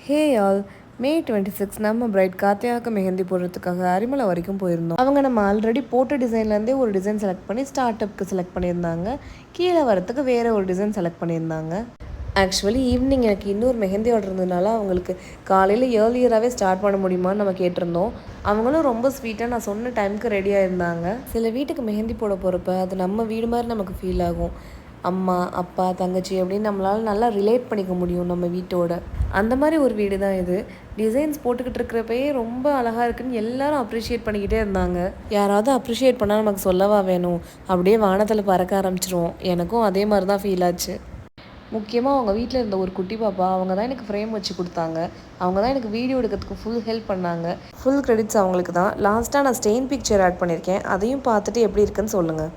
Hey all, May 26 நம்ம bright கார்த்தியாவுக்கு mehndi போடுறதுக்காக அரிமலை வரைக்கும் போயிருந்தோம். அவங்க நம்ம ஆல்ரெடி போட்ட டிசைன்லேருந்தே ஒரு டிசைன் செலக்ட் பண்ணி ஸ்டார்ட் அப்க்கு செலக்ட் பண்ணியிருந்தாங்க. கீழே வரத்துக்கு வேறு ஒரு டிசைன் செலக்ட் பண்ணியிருந்தாங்க. ஆக்சுவலி ஈவினிங் எனக்கு இன்னொரு மெஹந்தி ஆர்டர் இருந்ததுனால அவங்களுக்கு காலையில் ஏர்லியராகவே ஸ்டார்ட் பண்ண முடியுமான்னு நம்ம கேட்டிருந்தோம். அவங்களும் ரொம்ப ஸ்வீட்டாக நான் சொன்ன டைமுக்கு ரெடியாக இருந்தாங்க. சில வீட்டுக்கு மெஹந்தி போட போகிறப்ப அது நம்ம வீடு மாதிரி நமக்கு ஃபீல் ஆகும். அம்மா, அப்பா, தங்கச்சி அப்படின்னு நம்மளால் நல்லா ரிலேட் பண்ணிக்க முடியும் நம்ம வீட்டோட. அந்த மாதிரி ஒரு வீடு தான் இது. டிசைன்ஸ் போட்டுக்கிட்டு இருக்கிறப்பயே ரொம்ப அழகாக இருக்குன்னு எல்லாரும் அப்ரிஷியேட் பண்ணிக்கிட்டே இருந்தாங்க. யாராவது அப்ரிஷியேட் பண்ணால் நமக்கு சொல்லவா வேணும், அப்படியே வானத்தில் பறக்க ஆரம்பிச்சிருவோம். எனக்கும் அதே மாதிரி தான் ஃபீல் ஆச்சு. முக்கியமாக அவங்க வீட்டில் இருந்த ஒரு குட்டி பாப்பா, அவங்க தான் எனக்கு ஃப்ரேம் வச்சு கொடுத்தாங்க. அவங்க தான் எனக்கு வீடியோ எடுக்கிறதுக்கு ஃபுல் ஹெல்ப் பண்ணாங்க. ஃபுல் கிரெடிட்ஸ் அவங்களுக்கு தான். லாஸ்ட்டாக நான் ஸ்டெயின் பிக்சர் ஆட் பண்ணியிருக்கேன், அதையும் பார்த்துட்டு எப்படி இருக்குன்னு சொல்லுங்கள்.